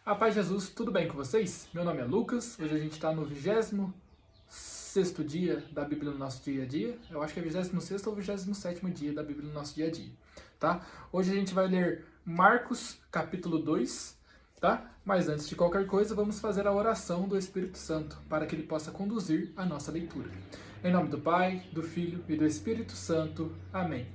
A paz de Jesus, tudo bem com vocês? Meu nome é Lucas, hoje a gente está no 26º dia da Bíblia no nosso dia a dia. Eu acho que é 26º ou 27º dia da Bíblia no nosso dia a dia, tá? Hoje a gente vai ler Marcos, capítulo 2, tá? Mas antes de qualquer coisa, vamos fazer a oração do Espírito Santo, para que ele possa conduzir a nossa leitura. Em nome do Pai, do Filho e do Espírito Santo. Amém.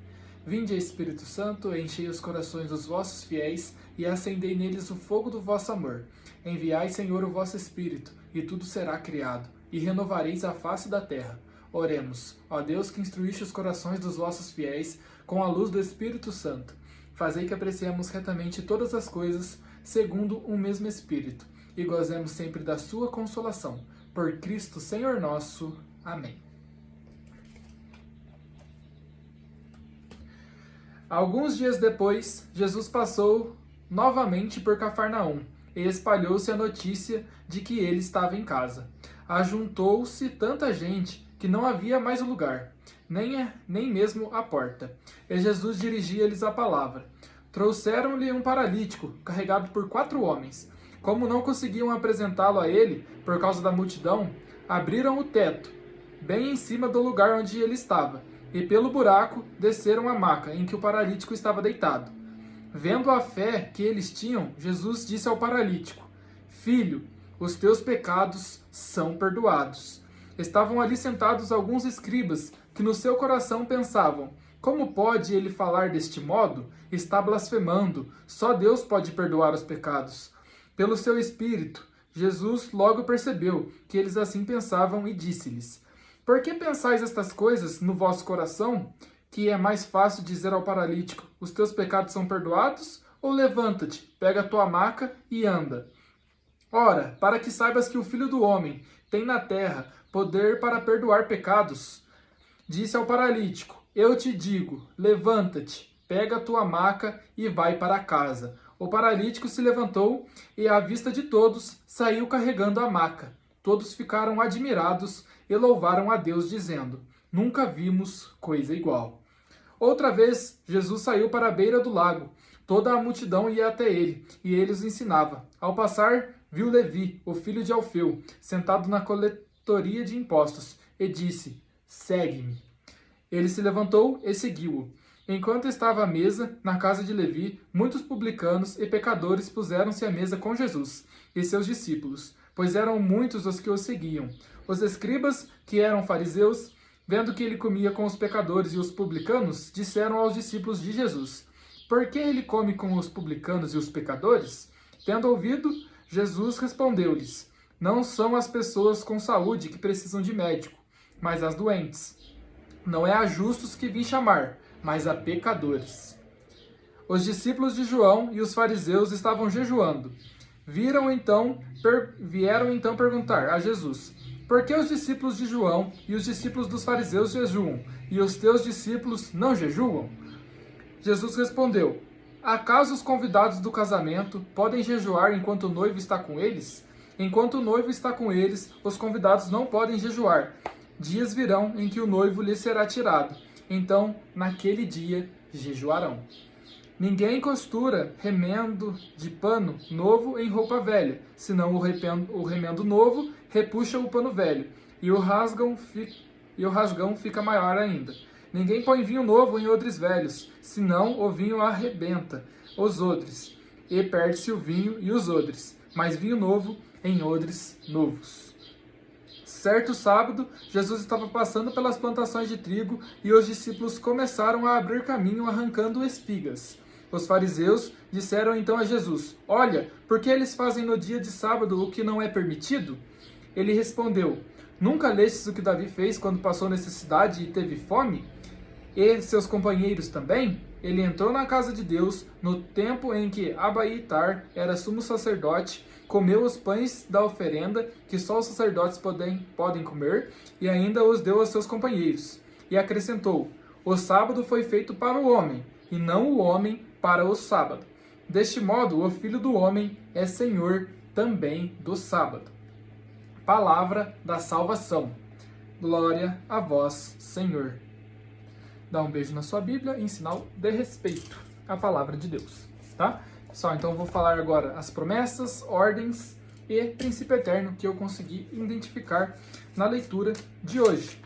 Vinde, Espírito Santo, enchei os corações dos vossos fiéis e acendei neles o fogo do vosso amor. Enviai, Senhor, o vosso Espírito, e tudo será criado, e renovareis a face da terra. Oremos, ó Deus, que instruíste os corações dos vossos fiéis com a luz do Espírito Santo. Fazei que apreciemos retamente todas as coisas, segundo um mesmo Espírito, e gozemos sempre da sua consolação. Por Cristo, Senhor nosso. Amém. Alguns dias depois, Jesus passou novamente por Cafarnaum e espalhou-se a notícia de que ele estava em casa. Ajuntou-se tanta gente que não havia mais lugar, nem mesmo a porta. E Jesus dirigia-lhes a palavra. Trouxeram-lhe um paralítico, carregado por 4 homens. Como não conseguiam apresentá-lo a ele, por causa da multidão, abriram o teto, bem em cima do lugar onde ele estava, e pelo buraco desceram a maca em que o paralítico estava deitado. Vendo a fé que eles tinham, Jesus disse ao paralítico: Filho, os teus pecados são perdoados. Estavam ali sentados alguns escribas que no seu coração pensavam: como pode ele falar deste modo? Está blasfemando. Só Deus pode perdoar os pecados. Pelo seu espírito, Jesus logo percebeu que eles assim pensavam e disse-lhes: Por que pensais estas coisas no vosso coração? Que é mais fácil dizer ao paralítico: os teus pecados são perdoados? Ou levanta-te, pega a tua maca e anda. Ora, para que saibas que o Filho do Homem tem na terra poder para perdoar pecados, disse ao paralítico: eu te digo, levanta-te, pega a tua maca e vai para casa. O paralítico se levantou e, à vista de todos, saiu carregando a maca. Todos ficaram admirados e louvaram a Deus, dizendo: nunca vimos coisa igual. Outra vez, Jesus saiu para a beira do lago. Toda a multidão ia até ele, e ele os ensinava. Ao passar, viu Levi, o filho de Alfeu, sentado na coletoria de impostos, e disse: segue-me. Ele se levantou e seguiu-o. Enquanto estava à mesa, na casa de Levi, muitos publicanos e pecadores puseram-se à mesa com Jesus e seus discípulos, pois eram muitos os que o seguiam. Os escribas, que eram fariseus, vendo que ele comia com os pecadores e os publicanos, disseram aos discípulos de Jesus: por que ele come com os publicanos e os pecadores? Tendo ouvido, Jesus respondeu-lhes: não são as pessoas com saúde que precisam de médico, mas as doentes. Não é a justos que vim chamar, mas a pecadores. Os discípulos de João e os fariseus estavam jejuando. Vieram então perguntar a Jesus: por que os discípulos de João e os discípulos dos fariseus jejuam, e os teus discípulos não jejuam? Jesus respondeu: acaso os convidados do casamento podem jejuar enquanto o noivo está com eles? Enquanto o noivo está com eles, os convidados não podem jejuar. Dias virão em que o noivo lhes será tirado. Então, naquele dia, jejuarão. Ninguém costura remendo de pano novo em roupa velha, senão o remendo novo repuxa o pano velho, e o rasgão fica maior ainda. Ninguém põe vinho novo em odres velhos, senão o vinho arrebenta os odres, e perde-se o vinho e os odres, mas vinho novo em odres novos. Certo sábado, Jesus estava passando pelas plantações de trigo e os discípulos começaram a abrir caminho arrancando espigas. Os fariseus disseram então a Jesus: olha, por que eles fazem no dia de sábado o que não é permitido? Ele respondeu: nunca lestes o que Davi fez quando passou necessidade e teve fome? E seus companheiros também? Ele entrou na casa de Deus no tempo em que Abiatar era sumo sacerdote, comeu os pães da oferenda que só os sacerdotes podem comer, e ainda os deu aos seus companheiros. E acrescentou: o sábado foi feito para o homem, e não o homem para o sábado. Deste modo, o Filho do Homem é Senhor também do sábado. Palavra da salvação. Glória a vós, Senhor. Dá um beijo na sua Bíblia em sinal de respeito à palavra de Deus, tá? Pessoal, então eu vou falar agora as promessas, ordens e princípio eterno que eu consegui identificar na leitura de hoje.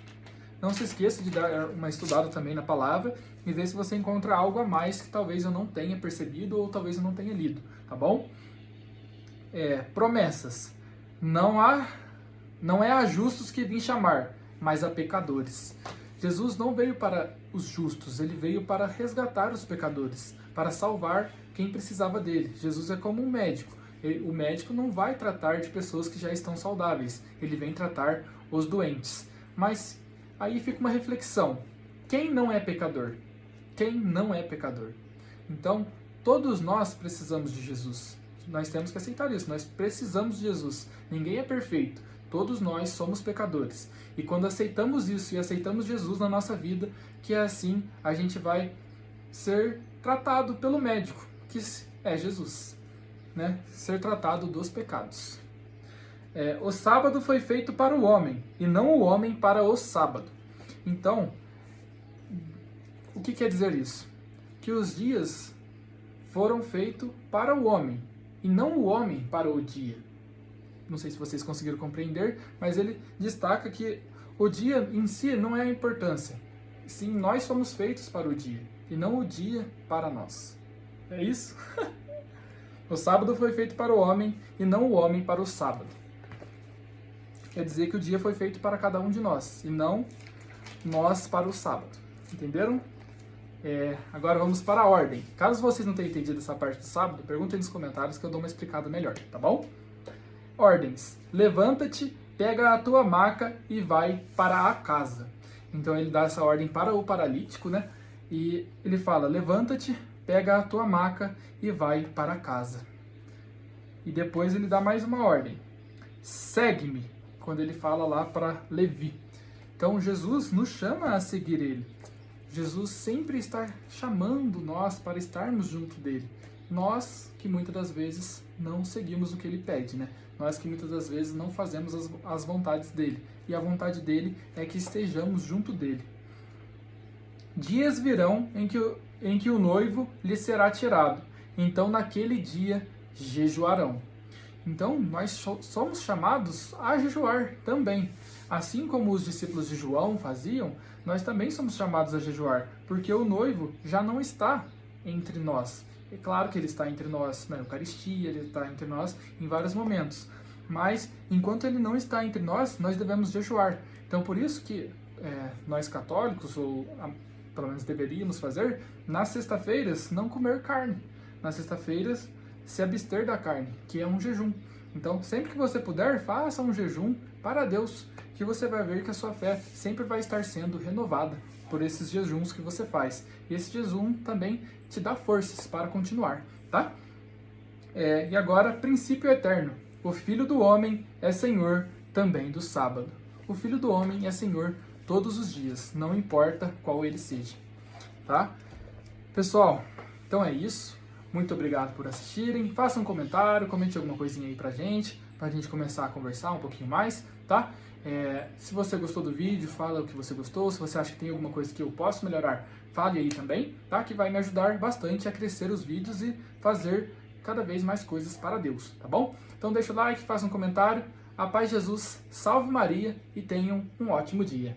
Não se esqueça de dar uma estudada também na palavra e ver se você encontra algo a mais que talvez eu não tenha percebido ou talvez eu não tenha lido, tá bom? Promessas. Não é a justos que vim chamar, mas a pecadores. Jesus não veio para os justos, ele veio para resgatar os pecadores, para salvar quem precisava dele. Jesus é como um médico. O médico não vai tratar de pessoas que já estão saudáveis, ele vem tratar os doentes. Mas aí fica uma reflexão. Quem não é pecador? Quem não é pecador? Então, todos nós precisamos de Jesus. Nós temos que aceitar isso. Nós precisamos de Jesus. Ninguém é perfeito. Todos nós somos pecadores. E quando aceitamos isso e aceitamos Jesus na nossa vida, que é assim a gente vai ser tratado pelo médico, que é Jesus, né? Ser tratado dos pecados. O sábado foi feito para o homem, e não o homem para o sábado. Então, o que quer dizer isso? Que os dias foram feitos para o homem, e não o homem para o dia. Não sei se vocês conseguiram compreender, mas ele destaca que o dia em si não é a importância. Sim, nós somos feitos para o dia, e não o dia para nós. É isso? O sábado foi feito para o homem, e não o homem para o sábado. Quer dizer que o dia foi feito para cada um de nós, e não nós para o sábado. Entenderam? Agora vamos para a ordem. Caso vocês não tenham entendido essa parte do sábado, perguntem nos comentários que eu dou uma explicada melhor, tá bom? Ordens. Levanta-te, pega a tua maca e vai para a casa. Então ele dá essa ordem para o paralítico, né? E ele fala, levanta-te, pega a tua maca e vai para a casa. E depois ele dá mais uma ordem. Segue-me, quando ele fala lá para Levi. Então Jesus nos chama a seguir ele. Jesus sempre está chamando nós para estarmos junto dele. Nós que muitas das vezes não seguimos o que ele pede, né? Nós que muitas das vezes não fazemos as vontades dele. E a vontade dele é que estejamos junto dele. Dias virão em que o noivo lhe será tirado. Então naquele dia jejuarão. Então nós somos chamados a jejuar também. Assim como os discípulos de João faziam, nós também somos chamados a jejuar, porque o noivo já não está entre nós. É claro que ele está entre nós na Eucaristia, ele está entre nós em vários momentos, mas enquanto ele não está entre nós, nós devemos jejuar. Então por isso que nós católicos, ou pelo menos deveríamos fazer, nas sexta-feiras não comer carne, nas sexta-feiras se abster da carne, que é um jejum. Então sempre que você puder, faça um jejum para Deus, que você vai ver que a sua fé sempre vai estar sendo renovada por esses jejuns que você faz. E esse jejum também te dá forças para continuar, tá? E agora, princípio eterno. O Filho do Homem é Senhor também do sábado. O Filho do Homem é Senhor todos os dias, não importa qual ele seja, tá? Pessoal, então é isso. Muito obrigado por assistirem. Faça um comentário, comente alguma coisinha aí pra gente começar a conversar um pouquinho mais, tá? Se você gostou do vídeo, fala o que você gostou. Se você acha que tem alguma coisa que eu posso melhorar, fale aí também, tá? Que vai me ajudar bastante a crescer os vídeos e fazer cada vez mais coisas para Deus, tá bom? Então deixa o like, faça um comentário. A paz de Jesus, salve Maria e tenham um ótimo dia.